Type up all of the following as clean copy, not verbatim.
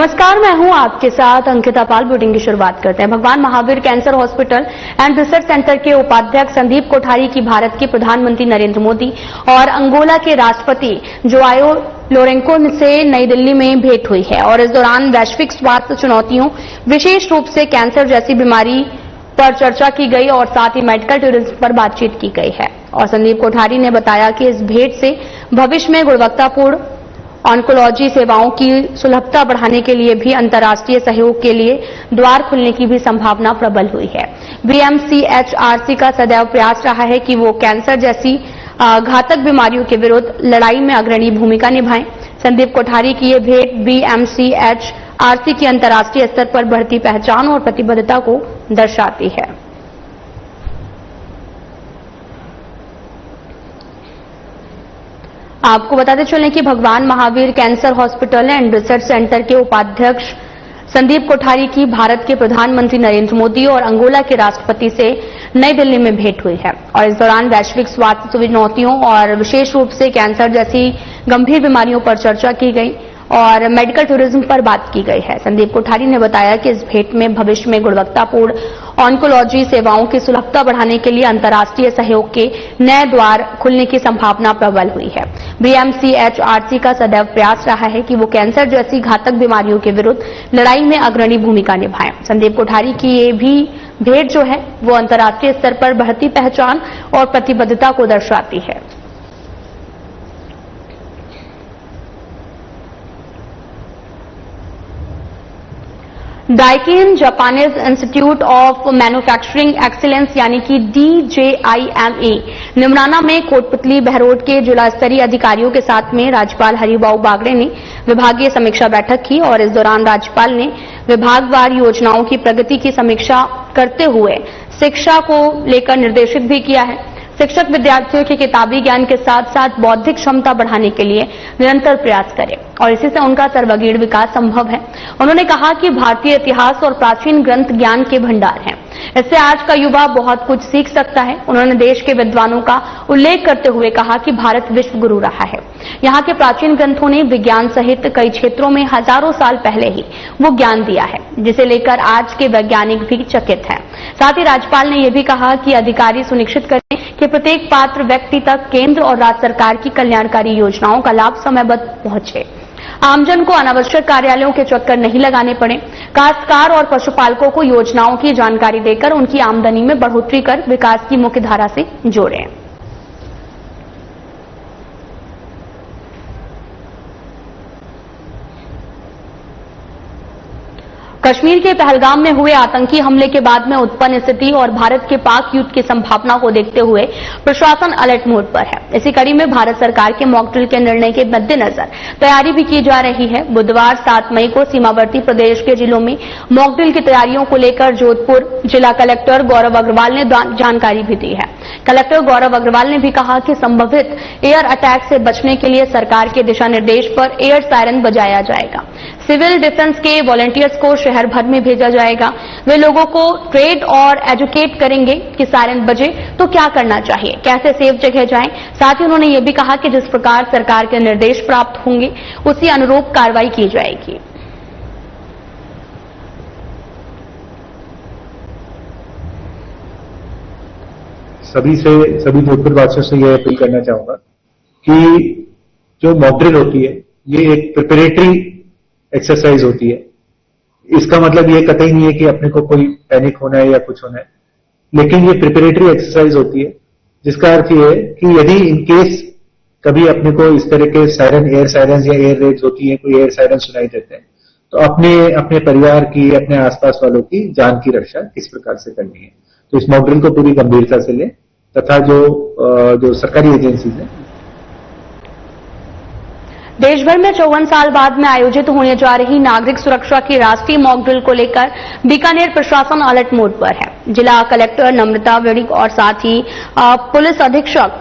नमस्कार, मैं हूं आपके साथ अंकिता पाल। बुलेटिन की शुरुआत करते हैं। भगवान Mahavir cancer hospital and research centre के उपाध्यक्ष संदीप कोठारी की भारत के प्रधानमंत्री नरेंद्र मोदी और अंगोला के राष्ट्रपति जोआयो लोरेंको से नई दिल्ली में भेंट हुई है और इस दौरान वैश्विक स्वास्थ्य चुनौतियों, विशेष रूप से कैंसर जैसी बीमारी पर चर्चा की गई और साथ ही मेडिकल टूरिज्म पर बातचीत की गई है। और संदीप कोठारी ने बताया कि इस भेंट से भविष्य में गुणवत्तापूर्ण ऑन्कोलॉजी सेवाओं की सुलभता बढ़ाने के लिए भी अंतर्राष्ट्रीय सहयोग के लिए द्वार खुलने की भी संभावना प्रबल हुई है। बीएमसीएचआरसी का सदैव प्रयास रहा है कि वो कैंसर जैसी घातक बीमारियों के विरुद्ध लड़ाई में अग्रणी भूमिका निभाएं। संदीप कोठारी की ये भेंट बीएमसीएचआरसी की अंतर्राष्ट्रीय स्तर पर बढ़ती पहचान और प्रतिबद्धता को दर्शाती है। आपको बताते चलें कि भगवान Mahavir cancer hospital and research centre के उपाध्यक्ष संदीप कोठारी की भारत के प्रधानमंत्री नरेंद्र मोदी और अंगोला के राष्ट्रपति से नई दिल्ली में भेंट हुई है और इस दौरान वैश्विक स्वास्थ्य चुनौतियों और विशेष रूप से कैंसर जैसी गंभीर बीमारियों पर चर्चा की गई और मेडिकल टूरिज्म पर बात की गई है। संदीप कोठारी ने बताया कि इस भेंट में भविष्य में गुणवत्तापूर्ण ऑन्कोलॉजी सेवाओं की सुलभता बढ़ाने के लिए अंतर्राष्ट्रीय सहयोग के नए द्वार खुलने की संभावना प्रबल हुई है। बीएमसीएचआरसी का सदैव प्रयास रहा है कि वो कैंसर जैसी घातक बीमारियों के विरुद्ध लड़ाई में अग्रणी भूमिका निभाएं। संदीप कोठारी की ये भी भेंट जो है वो अंतर्राष्ट्रीय स्तर पर बढ़ती पहचान और प्रतिबद्धता को दर्शाती है। Daikin Japanese institute of manufacturing excellence यानी कि DJIME निमराना में कोटपुतली बहरोड के जिला स्तरीय अधिकारियों के साथ में राज्यपाल हरिभाऊ बागड़े ने विभागीय समीक्षा बैठक की और इस दौरान राज्यपाल ने विभागवार योजनाओं की प्रगति की समीक्षा करते हुए शिक्षा को लेकर निर्देशित भी किया है। शिक्षक विद्यार्थियों के किताबी ज्ञान के साथ साथ बौद्धिक क्षमता बढ़ाने के लिए निरंतर प्रयास करें और इसी से उनका सर्वांगीण विकास संभव है। उन्होंने कहा कि भारतीय इतिहास और प्राचीन ग्रंथ ज्ञान के भंडार हैं। इससे आज का युवा बहुत कुछ सीख सकता है। उन्होंने देश के विद्वानों का उल्लेख करते हुए कहा कि भारत विश्व गुरु रहा है। यहाँ के प्राचीन ग्रंथों ने विज्ञान सहित कई क्षेत्रों में हजारों साल पहले ही वो ज्ञान दिया है जिसे लेकर आज के वैज्ञानिक भी चकित हैं। साथ ही राज्यपाल ने यह भी कहा कि अधिकारी सुनिश्चित करें कि प्रत्येक पात्र व्यक्ति तक केंद्र और राज्य सरकार की कल्याणकारी योजनाओं का लाभ समयबद्ध पहुंचे। आमजन को अनावश्यक कार्यालयों के चक्कर नहीं लगाने पड़े। काश्तकार और पशुपालकों को योजनाओं की जानकारी देकर उनकी आमदनी में बढ़ोतरी कर विकास की मुख्य धारा से जोड़ें। कश्मीर के पहलगाम में हुए आतंकी हमले के बाद में उत्पन्न स्थिति और भारत के पाक युद्ध की संभावना को देखते हुए प्रशासन अलर्ट मोड पर है। इसी कड़ी में भारत सरकार के मॉक ड्रिल के निर्णय के मद्देनजर तैयारी भी की जा रही है। बुधवार 7 मई को सीमावर्ती प्रदेश के जिलों में मॉक ड्रिल की तैयारियों को लेकर जोधपुर जिला कलेक्टर गौरव अग्रवाल ने जानकारी भी दी है। कलेक्टर गौरव अग्रवाल ने भी कहा कि संभावित एयर अटैक से बचने के लिए सरकार के दिशा निर्देश पर एयर सायरन बजाया जाएगा। सिविल डिफेंस के वॉलंटियर्स को शहर भर में भेजा जाएगा। वे लोगों को ट्रेड और एजुकेट करेंगे कि सायरन बजे तो क्या करना चाहिए, कैसे सेफ जगह जाएं। साथ ही उन्होंने ये भी कहा कि जिस प्रकार सरकार के निर्देश प्राप्त होंगे उसी अनुरूप कार्रवाई की जाएगी। सभी जोधपुर वासियों से यह अपील करना चाहूंगा कि जो मॉक ड्रिल होती है ये एक प्रिपरेटरी एक्सरसाइज होती है। इसका मतलब ये कतई नहीं है कि अपने को कोई पैनिक होना है या कुछ होना है, लेकिन ये प्रिपरेटरी एक्सरसाइज होती है जिसका अर्थ ये है कि यदि इन केस कभी अपने को इस तरह के सायरन, एयर सायरन या एयर रेड्स होती है, कोई एयर सायरन सुनाई देते हैं तो अपने परिवार की, अपने आसपास वालों की जान की रक्षा किस प्रकार से करनी है। तो इस मॉक ड्रिल को पूरी गंभीरता से लें तथा जो सरकारी एजेंसीज हैं। देश भर में 54 साल बाद में आयोजित होने जा रही नागरिक सुरक्षा की राष्ट्रीय मॉक ड्रिल को लेकर बीकानेर प्रशासन अलर्ट मोड पर है। जिला कलेक्टर नम्रता वेड़िक और साथ ही पुलिस अधीक्षक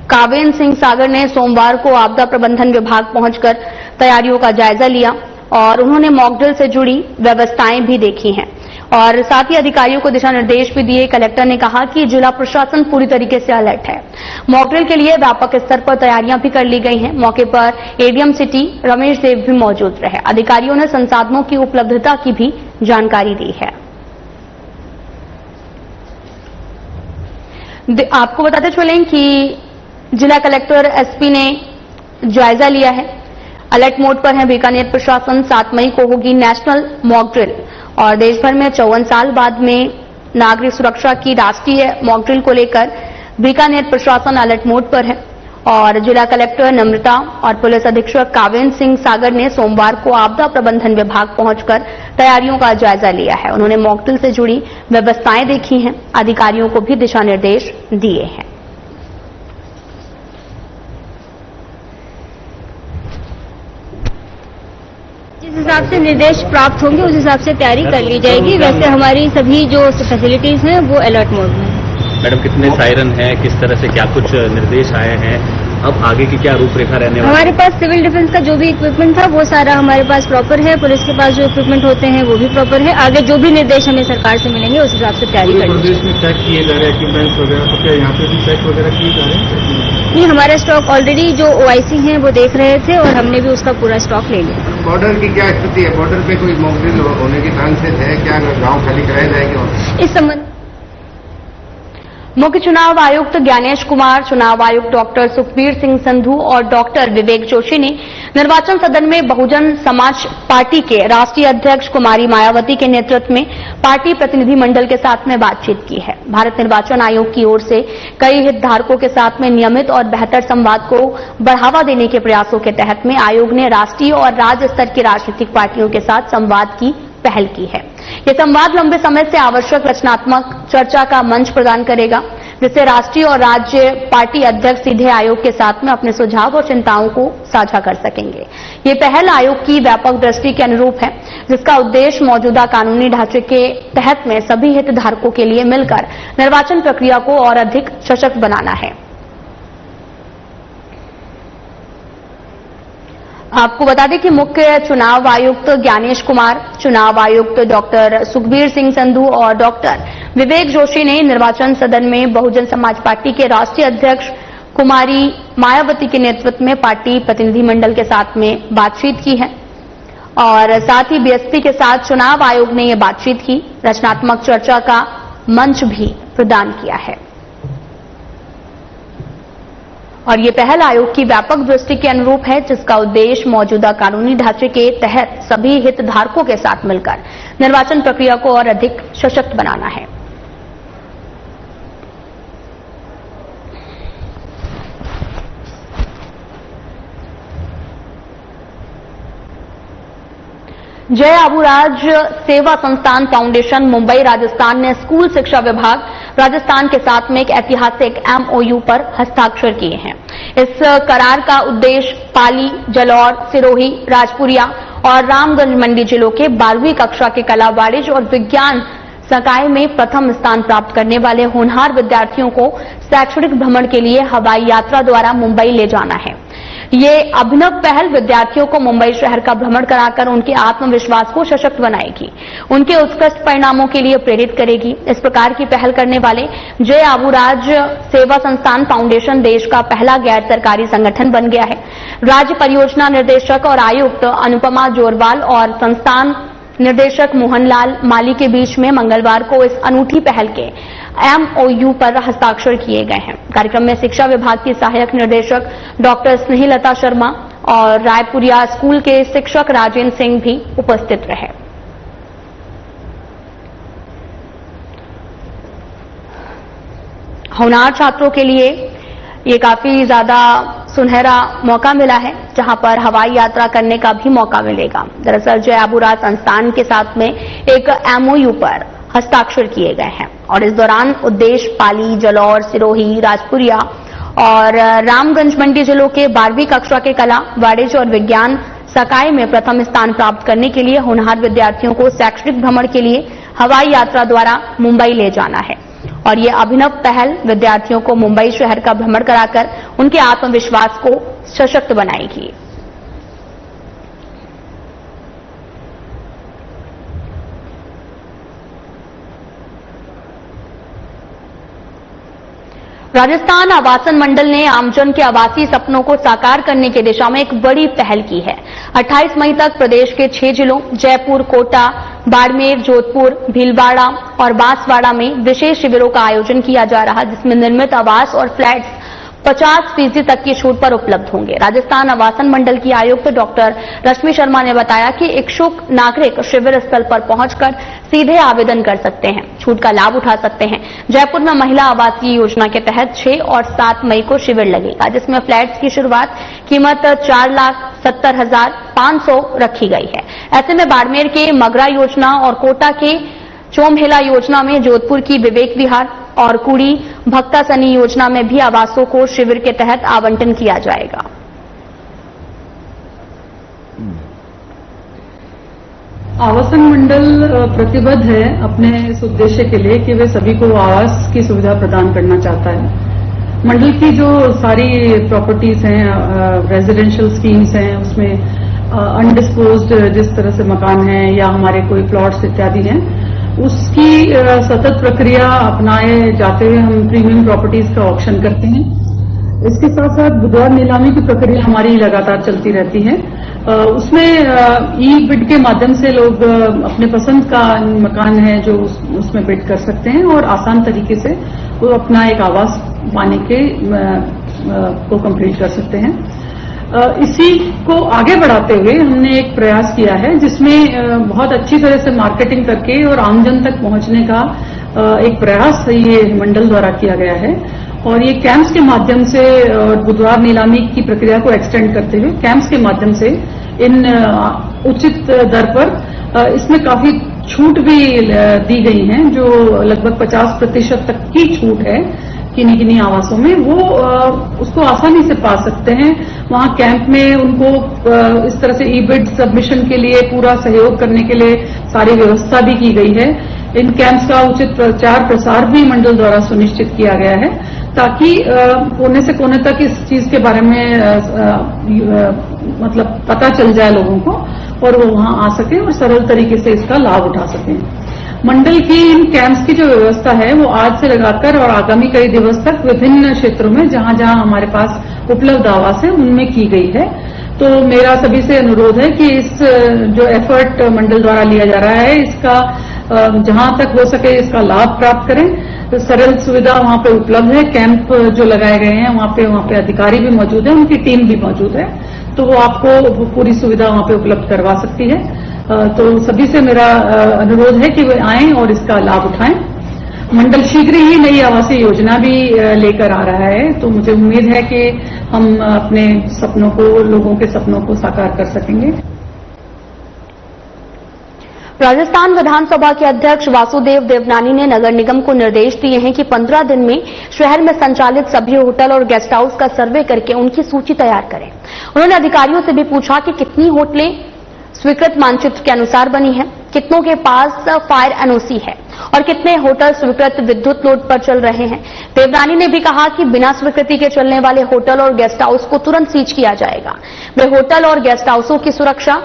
कावेन सिंह सागर ने सोमवार को आपदा प्रबंधन विभाग पहुंचकर तैयारियों का जायजा लिया और उन्होंने मॉक ड्रिल से जुड़ी व्यवस्थाएं भी देखी हैं। और साथ ही अधिकारियों को दिशा निर्देश भी दिए। कलेक्टर ने कहा कि जिला प्रशासन पूरी तरीके से अलर्ट है। मॉक ड्रिल के लिए व्यापक स्तर पर तैयारियां भी कर ली गई हैं। मौके पर एडीएम सिटी रमेश देव भी मौजूद रहे। अधिकारियों ने संसाधनों की उपलब्धता की भी जानकारी दी है। आपको बताते चलें कि जिला कलेक्टर एसपी ने जायजा लिया है। अलर्ट मोड पर है बीकानेर प्रशासन। 7 मई को होगी नेशनल मॉक ड्रिल और देश भर में 54 साल बाद में नागरिक सुरक्षा की राष्ट्रीय मॉक ड्रिल को लेकर बीकानेर प्रशासन अलर्ट मोड पर है। और जिला कलेक्टर नम्रता और पुलिस अधीक्षक कावेंद्र सिंह सागर ने सोमवार को आपदा प्रबंधन विभाग पहुंचकर तैयारियों का जायजा लिया है। उन्होंने मॉक ड्रिल से जुड़ी व्यवस्थाएं देखी हैं। अधिकारियों को भी दिशा निर्देश दिए हैं। जिस हिसाब से निर्देश प्राप्त होंगे उस हिसाब से तैयारी कर ली जाएगी। वैसे हमारी सभी जो फैसिलिटीज हैं वो अलर्ट मोड में है। मैडम, कितने सायरन हैं, किस तरह से क्या कुछ निर्देश आए हैं, अब आगे की क्या रूपरेखा रहने वाली है? हमारे पास सिविल डिफेंस का जो भी इक्विपमेंट था वो सारा हमारे पास प्रॉपर है। पुलिस के पास जो इक्विपमेंट होते हैं वो भी प्रॉपर है। आगे जो भी निर्देश हमें सरकार से मिलेंगे उस हिसाब से तैयारी करेंगे। प्रदेश में चेक किए जा रहे हैं इक्विपमेंट्स वगैरह, तो क्या यहाँ पे भी चेक वगैरह किए जा रहे हैं? नहीं, हमारा स्टॉक ऑलरेडी जो OIC हैं वो देख रहे थे और हमने भी उसका पूरा स्टॉक ले लिया। बॉर्डर की क्या स्थिति है? बॉर्डर पे कोई मॉक ड्रिल होने के चांसेस है क्या? गाँव खाली कराए जाएंगे? इस संबंध मुख्य चुनाव आयुक्त ज्ञानेश कुमार, चुनाव आयुक्त डॉक्टर सुखबीर सिंह संधू और डॉक्टर विवेक जोशी ने निर्वाचन सदन में बहुजन समाज पार्टी के राष्ट्रीय अध्यक्ष कुमारी मायावती के नेतृत्व में पार्टी प्रतिनिधि मंडल के साथ में बातचीत की है। भारत निर्वाचन आयोग की ओर से कई हितधारकों के साथ में नियमित और बेहतर संवाद को बढ़ावा देने के प्रयासों के तहत में आयोग ने राष्ट्रीय और राज्य स्तर की राजनीतिक पार्टियों के साथ संवाद की पहल की है। ये संवाद लंबे समय से आवश्यक रचनात्मक चर्चा का मंच प्रदान करेगा, जिससे राष्ट्रीय और राज्य पार्टी अध्यक्ष सीधे आयोग के साथ में अपने सुझाव और चिंताओं को साझा कर सकेंगे। ये पहल आयोग की व्यापक दृष्टि के अनुरूप है, जिसका उद्देश्य मौजूदा कानूनी ढांचे के तहत में सभी हितधारकों के लिए मिलकर निर्वाचन प्रक्रिया को और अधिक सशक्त बनाना है। आपको बता दें कि मुख्य चुनाव आयुक्त ज्ञानेश कुमार, चुनाव आयुक्त डॉक्टर सुखबीर सिंह संधू और डॉक्टर विवेक जोशी ने निर्वाचन सदन में बहुजन समाज पार्टी के राष्ट्रीय अध्यक्ष कुमारी मायावती के नेतृत्व में पार्टी प्रतिनिधि मंडल के साथ में बातचीत की है और साथ ही बीएसपी के साथ चुनाव आयोग ने यह बातचीत की, रचनात्मक चर्चा का मंच भी प्रदान किया है। और ये पहल आयोग की व्यापक दृष्टि के अनुरूप है, जिसका उद्देश्य मौजूदा कानूनी ढांचे के तहत सभी हितधारकों के साथ मिलकर निर्वाचन प्रक्रिया को और अधिक सशक्त बनाना है। जय आबूराज सेवा संस्थान फाउंडेशन मुंबई राजस्थान ने स्कूल शिक्षा विभाग राजस्थान के साथ में एक ऐतिहासिक MOU पर हस्ताक्षर किए हैं। इस करार का उद्देश्य पाली, जलौर, सिरोही, राजपुरिया और रामगंज मंडी जिलों के 12वीं कक्षा के कला, वाणिज्य और विज्ञान संकाय में प्रथम स्थान प्राप्त करने वाले होनहार विद्यार्थियों को शैक्षणिक भ्रमण के लिए हवाई यात्रा द्वारा मुंबई ले जाना है। ये अभिनव पहल विद्यार्थियों को मुंबई शहर का भ्रमण कराकर उनके आत्मविश्वास को सशक्त बनाएगी, उनके उत्कृष्ट परिणामों के लिए प्रेरित करेगी। इस प्रकार की पहल करने वाले जय आबूराज सेवा संस्थान फाउंडेशन देश का पहला गैर सरकारी संगठन बन गया है। राज्य परियोजना निदेशक और आयुक्त अनुपमा जोरवाल और संस्थान निर्देशक मोहनलाल माली के बीच में मंगलवार को इस अनूठी पहल के MOU पर हस्ताक्षर किए गए हैं। कार्यक्रम में शिक्षा विभाग की सहायक निर्देशक डॉक्टर स्नेहलता शर्मा और रायपुरिया स्कूल के शिक्षक राजेंद्र सिंह भी उपस्थित रहे। होनहार छात्रों के लिए ये काफी ज्यादा सुनहरा मौका मिला है, जहां पर हवाई यात्रा करने का भी मौका मिलेगा। दरअसल जय आबूराज संस्थान के साथ में एक MOU पर हस्ताक्षर किए गए हैं और इस दौरान उद्देश्य पाली, जलौर, सिरोही, राजपुरिया और रामगंज मंडी जिलों के 12वीं कक्षा के कला, वाणिज्य और विज्ञान संकाय में प्रथम स्थान प्राप्त करने के लिए होनहार विद्यार्थियों को शैक्षणिक भ्रमण के लिए हवाई यात्रा द्वारा मुंबई ले जाना है। और ये अभिनव पहल विद्यार्थियों को मुंबई शहर का भ्रमण कराकर उनके आत्मविश्वास को सशक्त बनाएगी। राजस्थान आवासन मंडल ने आमजन के आवासीय सपनों को साकार करने की दिशा में एक बड़ी पहल की है। 28 मई तक प्रदेश के 6 जिलों जयपुर, कोटा, बाड़मेर, जोधपुर, भीलवाड़ा और बांसवाड़ा में विशेष शिविरों का आयोजन किया जा रहा, जिसमें निर्मित आवास और फ्लैट्स 50% तक की छूट पर उपलब्ध होंगे। राजस्थान आवासन मंडल की आयुक्त डॉक्टर रश्मि शर्मा ने बताया कि इच्छुक नागरिक शिविर स्थल पर पहुंचकर सीधे आवेदन कर सकते हैं, छूट का लाभ उठा सकते हैं। जयपुर में महिला आवासीय योजना के तहत 6 और 7 मई को शिविर लगेगा, जिसमें फ्लैट्स की शुरुआत कीमत 4,70,500 रखी गई है। ऐसे में बाड़मेर के मगरा योजना और कोटा के चोमहेला योजना में, जोधपुर की विवेक विहार और कुड़ी भक्ता सनी योजना में भी आवासों को शिविर के तहत आवंटन किया जाएगा। आवासन मंडल प्रतिबद्ध है अपने इस उद्देश्य के लिए कि वे सभी को आवास की सुविधा प्रदान करना चाहता है। मंडल की जो सारी प्रॉपर्टीज हैं, रेजिडेंशियल स्कीम्स हैं, उसमें अनडिस्पोज्ड जिस तरह से मकान हैं या हमारे कोई प्लॉट्स इत्यादि हैं, उसकी सतत प्रक्रिया अपनाए जाते हुए हम प्रीमियम प्रॉपर्टीज का ऑक्शन करते हैं। इसके साथ साथ बुधवार नीलामी की प्रक्रिया हमारी लगातार चलती रहती है। उसमें ई बिड के माध्यम से लोग अपने पसंद का मकान है जो उसमें बिड कर सकते हैं और आसान तरीके से वो अपना एक आवास पाने के को कंप्लीट कर सकते हैं। इसी को आगे बढ़ाते हुए हमने एक प्रयास किया है जिसमें बहुत अच्छी तरह से मार्केटिंग करके और आमजन तक पहुंचने का एक प्रयास ये मंडल द्वारा किया गया है। और ये कैंप्स के माध्यम से बुधवार नीलामी की प्रक्रिया को एक्सटेंड करते हुए कैंप्स के माध्यम से इन उचित दर पर इसमें काफी छूट भी दी गई हैं, जो लगभग 50% तक की छूट है किन्हीं किन्हीं आवासों में, वो उसको आसानी से पा सकते हैं। वहां कैंप में उनको इस तरह से ई बिड सबमिशन के लिए पूरा सहयोग करने के लिए सारी व्यवस्था भी की गई है। इन कैंप्स का उचित प्रचार प्रसार भी मंडल द्वारा सुनिश्चित किया गया है ताकि कोने से कोने तक इस चीज के बारे में मतलब पता चल जाए लोगों को और वो वहां आ सके और सरल तरीके से इसका लाभ उठा सकें। मंडल की इन कैंप्स की जो व्यवस्था है वो आज से लगाकर और आगामी कई दिवस तक विभिन्न क्षेत्रों में जहां जहां हमारे पास उपलब्ध आवास है उनमें की गई है। तो मेरा सभी से अनुरोध है कि इस जो एफर्ट मंडल द्वारा लिया जा रहा है इसका जहां तक हो सके इसका लाभ प्राप्त करें। तो सरल सुविधा वहां पे उपलब्ध है। कैंप जो लगाए गए हैं वहां पे अधिकारी भी मौजूद है, उनकी टीम भी मौजूद है, तो वो आपको पूरी सुविधा वहां पे उपलब्ध करवा सकती है। तो सभी से मेरा अनुरोध है कि वे आएं और इसका लाभ उठाएं। मंडल शीघ्र ही नई आवासीय योजना भी लेकर आ रहा है, तो मुझे उम्मीद है कि हम अपने सपनों को, लोगों के सपनों को साकार कर सकेंगे। राजस्थान विधानसभा के अध्यक्ष वासुदेव देवनानी ने नगर निगम को निर्देश दिए हैं कि 15 दिन में शहर में संचालित सभी होटल और गेस्ट हाउस का सर्वे करके उनकी सूची तैयार करें। उन्होंने अधिकारियों से भी पूछा कि कितनी होटलें स्वीकृत मानचित्र के अनुसार बनी है, कितनों के पास फायर एनओसी है और कितने होटल स्वीकृत विद्युत लोड पर चल रहे हैं। देवनानी ने भी कहा कि बिना स्वीकृति के चलने वाले होटल और गेस्ट हाउस को तुरंत सीज किया जाएगा। वे होटल और गेस्ट हाउसों की सुरक्षा,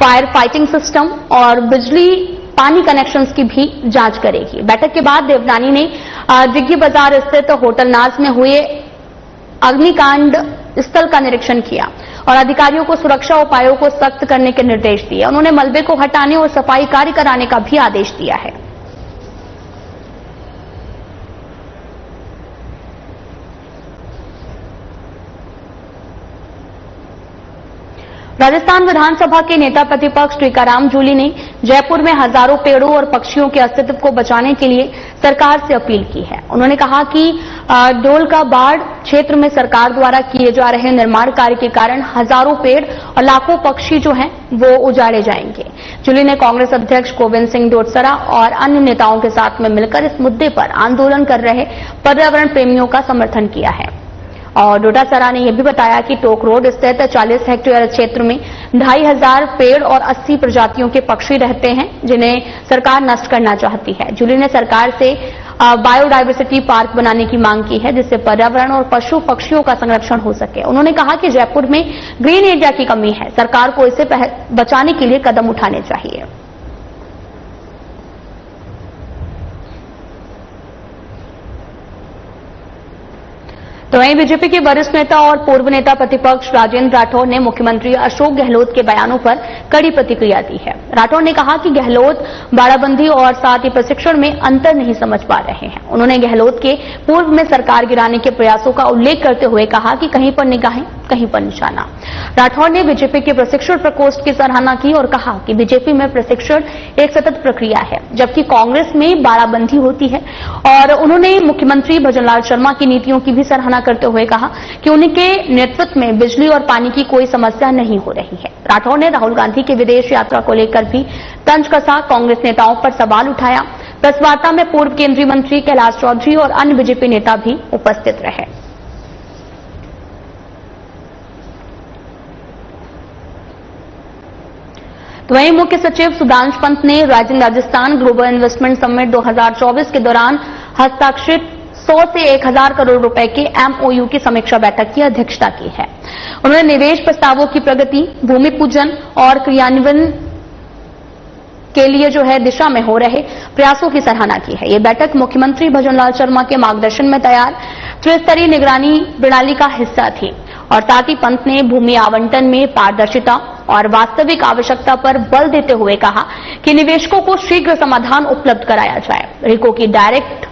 फायर फाइटिंग सिस्टम और बिजली पानी कनेक्शंस की भी जांच करेगी। बैठक के बाद देवनानी ने दिग्गी बाजार स्थित होटल नाज में हुए अग्निकांड स्थल का निरीक्षण किया और अधिकारियों को सुरक्षा उपायों को सख्त करने के निर्देश दिए। उन्होंने मलबे को हटाने और सफाई कार्य कराने का भी आदेश दिया है। राजस्थान विधानसभा के नेता प्रतिपक्ष टीकाराम जूली ने जयपुर में हजारों पेड़ों और पक्षियों के अस्तित्व को बचाने के लिए सरकार से अपील की है। उन्होंने कहा कि डोल का बाढ़ क्षेत्र में सरकार द्वारा किए जा रहे निर्माण कार्य के कारण हजारों पेड़ और लाखों पक्षी जो हैं वो उजाड़े जाएंगे। जूली ने कांग्रेस अध्यक्ष गोविंद सिंह डोटासरा और अन्य नेताओं के साथ में मिलकर इस मुद्दे पर आंदोलन कर रहे पर्यावरण प्रेमियों का समर्थन किया है। और डोटासरा ने यह भी बताया कि टोक रोड स्थित 40 हेक्टेयर क्षेत्र में 2500 पेड़ और 80 प्रजातियों के पक्षी रहते हैं, जिन्हें सरकार नष्ट करना चाहती है। जूली ने सरकार से बायोडायवर्सिटी पार्क बनाने की मांग की है, जिससे पर्यावरण और पशु पक्षियों का संरक्षण हो सके। उन्होंने कहा कि जयपुर में ग्रीन एरिया की कमी है, सरकार को इसे बचाने के लिए कदम उठाने चाहिए। तो वहीं बीजेपी के वरिष्ठ नेता और पूर्व नेता प्रतिपक्ष राजेंद्र राठौर ने मुख्यमंत्री अशोक गहलोत के बयानों पर कड़ी प्रतिक्रिया दी है। राठौर ने कहा कि गहलोत बाड़ाबंदी और साथ ही प्रशिक्षण में अंतर नहीं समझ पा रहे हैं। उन्होंने गहलोत के पूर्व में सरकार गिराने के प्रयासों का उल्लेख करते हुए कहा कि कहीं पर निगाहें कहीं पर निशाना। राठौर ने बीजेपी के प्रशिक्षण प्रकोष्ठ की सराहना की और कहा कि बीजेपी में प्रशिक्षण एक सतत प्रक्रिया है, जबकि कांग्रेस में बाड़ाबंदी होती है। और उन्होंने मुख्यमंत्री भजनलाल शर्मा की नीतियों की भी सराहना करते हुए कहा कि उनके नेतृत्व में बिजली और पानी की कोई समस्या नहीं हो रही है। राठौर ने राहुल गांधी की विदेश यात्रा को लेकर भी तंज कसा, कांग्रेस नेताओं पर सवाल उठाया। प्रेस वार्ता में पूर्व केंद्रीय मंत्री कैलाश चौधरी और अन्य बीजेपी नेता भी उपस्थित रहे। तो वहीं मुख्य सचिव सुधांश पंत ने rising Rajasthan global investment summit 2024 के दौरान हस्ताक्षरित 100 से 1000 करोड़ रुपए के MOU की समीक्षा बैठक की अध्यक्षता की है। उन्होंने निवेश प्रस्तावों की प्रगति, भूमि पूजन और क्रियान्वयन के लिए दिशा में हो रहे प्रयासों की सराहना की है। ये बैठक मुख्यमंत्री भजनलाल शर्मा के मार्गदर्शन में तैयार त्रिस्तरीय निगरानी प्रणाली का हिस्सा थी। और साथ ही पंत ने भूमि आवंटन में पारदर्शिता और वास्तविक आवश्यकता पर बल देते हुए कहा कि निवेशकों को शीघ्र समाधान उपलब्ध कराया जाए। रिको की डायरेक्ट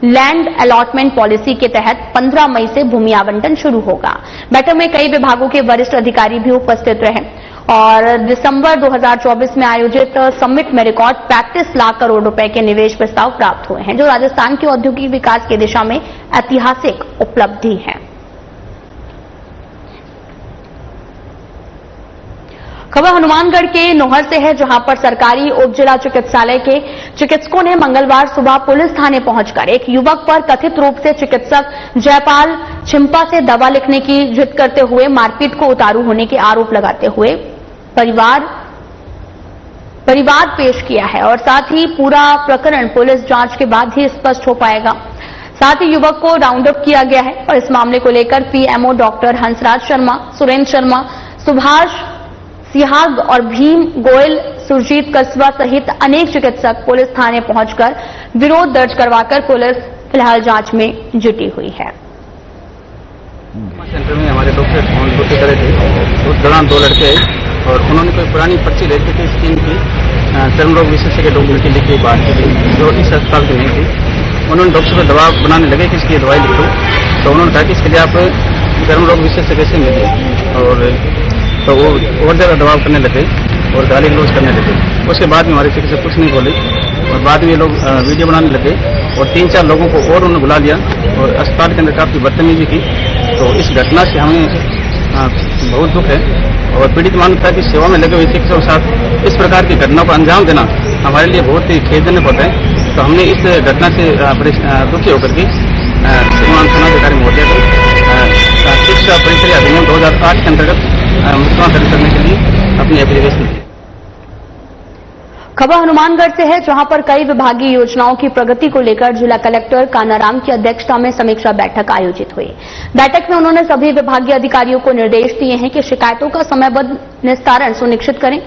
लैंड अलॉटमेंट पॉलिसी के तहत 15 मई से भूमि आवंटन शुरू होगा। बैठक में कई विभागों के वरिष्ठ अधिकारी भी उपस्थित रहे और दिसंबर 2024 में आयोजित समिट में रिकॉर्ड 35 लाख करोड़ रुपए के निवेश प्रस्ताव प्राप्त हुए हैं, जो राजस्थान के औद्योगिक विकास की दिशा में ऐतिहासिक उपलब्धि है। खबर हनुमानगढ़ के नोहर से है, जहां पर सरकारी उप जिला चिकित्सालय के चिकित्सकों ने मंगलवार सुबह पुलिस थाने पहुंचकर एक युवक पर कथित रूप से चिकित्सक जयपाल छिंपा से दवा लिखने की जिद करते हुए मारपीट को उतारू होने के आरोप लगाते हुए परिवाद पेश किया है। और साथ ही पूरा प्रकरण पुलिस जांच के बाद ही स्पष्ट हो पाएगा। साथ ही युवक को राउंड अप किया गया है और इस मामले को लेकर PMO डॉक्टर हंसराज शर्मा, सुरेंद्र शर्मा, सुभाष सिहाग और भीम गोयल, सुरजीत कस्बा सहित अनेक चिकित्सक पुलिस थाने पहुंचकर विरोध दर्ज करवाकर पुलिस फिलहाल जांच में जुटी हुई है। सेंटर में हमारे डॉक्टर फोन ड्यूटी करे थे, उस दौरान 2 लड़के और उन्होंने कोई पुरानी पर्ची लेती थी स्कीम की, चर्म रोग विशेषज्ञ डॉक्टर की लिखी बात की थी, जो इस अस्पताल की नहीं थी। उन्होंने डॉक्टर पर दबाव बनाने लगे कि इसकी दवाई लिख दो, तो उन्होंने कहा कि इसके लिए आप चर्म रोग विशेषज्ञ से मिलिए, और तो वो और ज्यादा दबाव करने लगे और गाली गलौज करने लगे। उसके बाद में हमारे चिकित्सक कुछ नहीं बोले और बाद में ये लोग वीडियो बनाने लगे और 3-4 लोगों को और उन्होंने बुला लिया और अस्पताल के अंदर काफी बदतमीजी की। तो इस घटना से हमें बहुत दुख है और पीड़ित मानवता की सेवा में लगे हुए चिकित्सकों के साथ इस प्रकार की घटना को अंजाम देना हमारे लिए बहुत ही खेदजनक होता है। तो हमने इस घटना से दुखी होकर के श्रीमान थानाधिकारी महोदय को शिक्षा परिसर अधिनियम 2008 के अंतर्गत मुकदमा दर्ज करने के लिए अपनी एप्लीकेशन दी। खबर हनुमानगढ़ से है, जहां पर कई विभागीय योजनाओं की प्रगति को लेकर जिला कलेक्टर कानाराम की अध्यक्षता में समीक्षा बैठक आयोजित हुई। बैठक में उन्होंने सभी विभागीय अधिकारियों को निर्देश दिए हैं कि शिकायतों का समयबद्ध निस्तारण सुनिश्चित करें,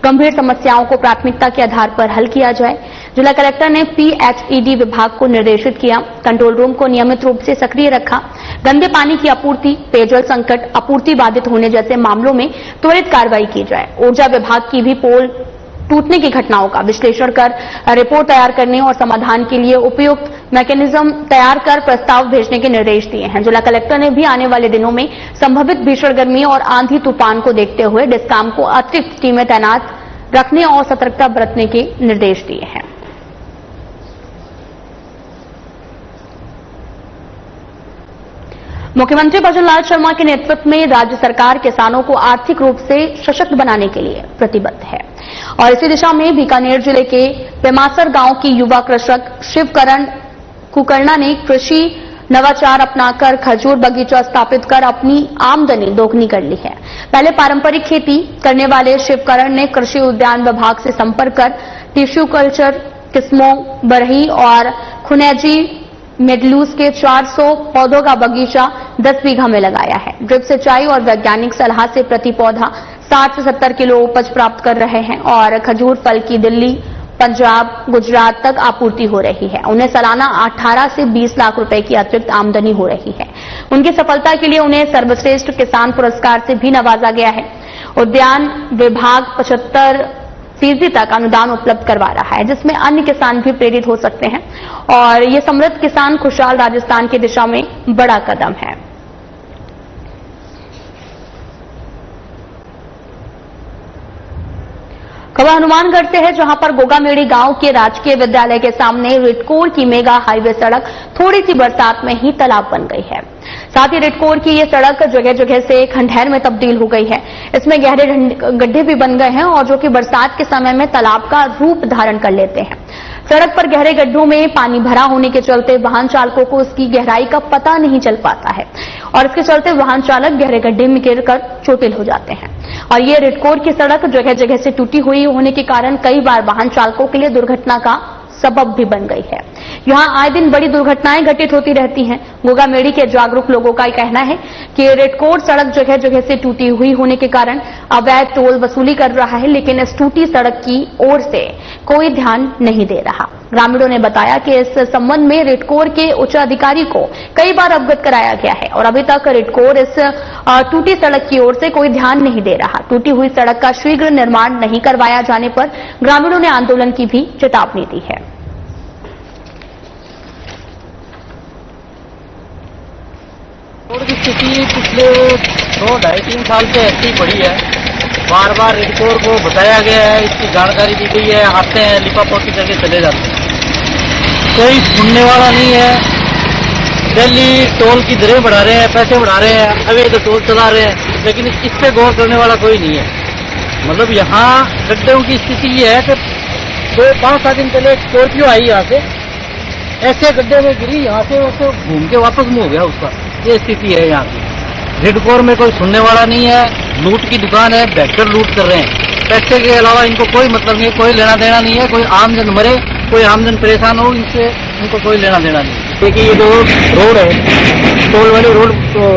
गंभीर समस्याओं को प्राथमिकता के आधार पर हल किया जाए। जिला कलेक्टर ने PHED विभाग को निर्देशित किया, कंट्रोल रूम को नियमित रूप से सक्रिय रखा, गंदे पानी की आपूर्ति, पेयजल संकट, आपूर्ति बाधित होने जैसे मामलों में त्वरित कार्रवाई की जाए। ऊर्जा विभाग की भी पोल टूटने की घटनाओं का विश्लेषण कर रिपोर्ट तैयार करने और समाधान के लिए उपयुक्त मैकेनिज्म तैयार कर प्रस्ताव भेजने के निर्देश दिए हैं। जिला कलेक्टर ने भी आने वाले दिनों में संभावित भीषण गर्मी और आंधी तूफान को देखते हुए डिस्काम को अतिरिक्त टीमें तैनात रखने और सतर्कता बरतने के निर्देश दिए हैं। मुख्यमंत्री भजनलाल शर्मा के नेतृत्व में राज्य सरकार किसानों को आर्थिक रूप से सशक्त बनाने के लिए प्रतिबद्ध है और इसी दिशा में बीकानेर जिले के पेमासर गांव की युवा कृषक शिवकरण कुकर्णा ने कृषि नवाचार अपनाकर खजूर बगीचा स्थापित कर अपनी आमदनी दोगुनी कर ली है। पहले पारंपरिक खेती करने वाले शिवकरण ने कृषि उद्यान विभाग से संपर्क कर टिश्यू कल्चर किस्मों बरही और खुनेजी मेडलूस के 400 पौधों का बगीचा 10 बीघा में लगाया है। ड्रिप सिंचाई और वैज्ञानिक सलाह से प्रति पौधा 60 से 70 किलो उपज प्राप्त कर रहे हैं और खजूर फल की दिल्ली पंजाब, गुजरात तक आपूर्ति हो रही है। उन्हें सालाना 18 से 20 लाख रुपए की अतिरिक्त आमदनी हो रही है। उनकी सफलता के लिए उन्हें सर्वश्रेष्ठ किसान पुरस्कार से भी नवाजा गया है। उद्यान विभाग 75% तक अनुदान उपलब्ध करवा रहा है, जिसमें अन्य किसान भी प्रेरित हो सकते हैं और ये समृद्ध किसान खुशहाल राजस्थान की दिशा में बड़ा कदम है। खबर हनुमानगढ़ से है, जहां पर गोगामेड़ी गांव के राजकीय विद्यालय के सामने रिटकोर की मेगा हाईवे सड़क थोड़ी सी बरसात में ही तालाब बन गई है। साथ ही रिटकोर की ये सड़क जगह जगह से खंडहर में तब्दील हो गई है। इसमें गहरे गड्ढे भी बन गए हैं और जो कि बरसात के समय में तालाब का रूप धारण कर लेते हैं। सड़क पर गहरे गड्ढों में पानी भरा होने के चलते वाहन चालकों को उसकी गहराई का पता नहीं चल पाता है और इसके चलते वाहन चालक गहरे गड्ढे में गिरकर चोटिल हो जाते हैं। और ये रिटकोर की सड़क जगह जगह से टूटी हुई होने के कारण कई बार वाहन चालकों के लिए दुर्घटना का सबब भी बन गई है। यहां आए दिन बड़ी दुर्घटनाएं घटित होती रहती हैं। गोगामेड़ी के जागरूक लोगों का कहना है कि रिटकोर सड़क जगह जगह से टूटी हुई होने के कारण अवैध टोल वसूली कर रहा है, लेकिन इस टूटी सड़क की ओर से कोई ध्यान नहीं दे रहा। ग्रामीणों ने बताया कि इस संबंध में रिटकोर के उच्च अधिकारी को कई बार अवगत कराया गया है और अभी तक रिटकोर इस टूटी सड़क की ओर से कोई ध्यान नहीं दे रहा। टूटी हुई सड़क का शीघ्र निर्माण नहीं करवाया जाने पर ग्रामीणों ने आंदोलन की भी चेतावनी दी है। रोड की स्थिति पिछले 2-2.5-3 साल से ऐसी पड़ी है। बार बार रिटकोर को बताया गया है, इसकी जानकारी दी गई है, आते हैं लिपापोती करके चले जाते हैं, कोई सुनने वाला नहीं है। दिल्ली टोल की दरें बढ़ा रहे हैं, पैसे बढ़ा रहे हैं, अवैध टोल चला रहे हैं, लेकिन इस पे गौर करने वाला कोई नहीं है। मतलब यहाँ गड्ढों की स्थिति ये है कि 5-7 दिन पहले एक स्कॉर्पियो आई यहाँ से, ऐसे गड्ढे में गिरी, यहाँ से उसको घूम के वापस मुंह हो गया उसका। ये स्थिति है यहाँ की। रिटकोर में कोई सुनने वाला नहीं है, लूट की दुकान है, बैठकर लूट कर रहे हैं। पैसे के अलावा इनको कोई मतलब नहीं है, कोई लेना देना नहीं है। कोई आमजन मरे, कोई आमजन परेशान हो, इनसे इनको कोई लेना देना नहीं है। देखिए ये जो रोड है, टोल वाले रोड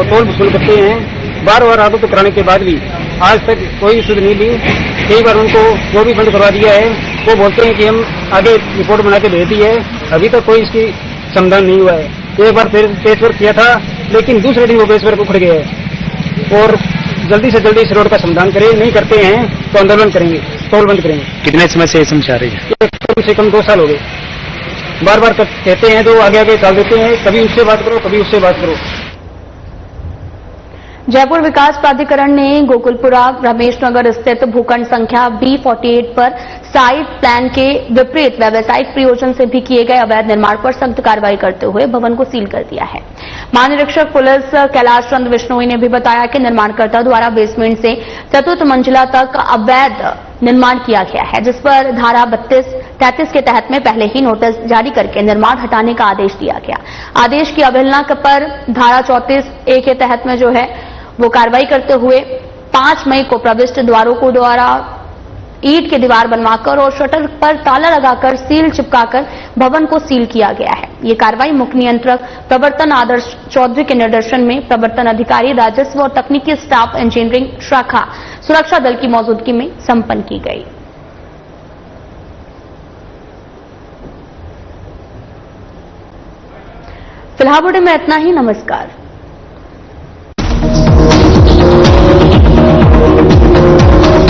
टोल वसूल करते हैं, बार बार आरोप कराने के बाद भी आज तक कोई सुध नहीं ली। कई बार उनको वो भी बंद करवा दिया है। वो बोलते हैं कि हम आगे रिपोर्ट बना के भेज दी है, अभी तक कोई इसकी समाधान नहीं हुआ है। एक बार फिर पेच वर्क किया था, लेकिन दूसरे दिन वो पेच वर्क उखड़ गया है। और जल्दी से जल्दी इस रोड का समाधान करें, नहीं करते हैं तो आंदोलन करेंगे, टोल बंद करेंगे। कितने समय से ये समझा रही है? कम से कम 2 साल हो गए। बार बार कहते हैं तो आगे आगे टाल देते हैं, कभी उससे बात करो, कभी उससे बात करो। जयपुर विकास प्राधिकरण ने गोकुलपुरा रमेश नगर स्थित भूखंड संख्या B48 पर साइट प्लान के विपरीत व्यावसायिक प्रयोजन से भी किए गए अवैध निर्माण पर सख्त कार्रवाई करते हुए भवन को सील कर दिया है। महानिरीक्षक पुलिस कैलाश चंद्र विश्नोई ने भी बताया कि निर्माणकर्ता द्वारा बेसमेंट से चतुर्थ मंजिला तक अवैध निर्माण किया गया है, जिस पर धारा 32-33 के तहत में पहले ही नोटिस जारी करके निर्माण हटाने का आदेश दिया गया। आदेश की अवहेलना पर धारा 34A के तहत में जो है वो कार्रवाई करते हुए 5 मई को प्रविष्ट द्वारों को द्वारा ईंट की दीवार बनवाकर और शटर पर ताला लगाकर सील चिपकाकर भवन को सील किया गया है। ये कार्रवाई मुख्य नियंत्रक प्रवर्तन आदर्श चौधरी के निर्देशन में प्रवर्तन अधिकारी राजस्व और तकनीकी स्टाफ इंजीनियरिंग शाखा सुरक्षा दल की मौजूदगी में संपन्न की गई। फिलहाल बुलेटिन में इतना ही। नमस्कार।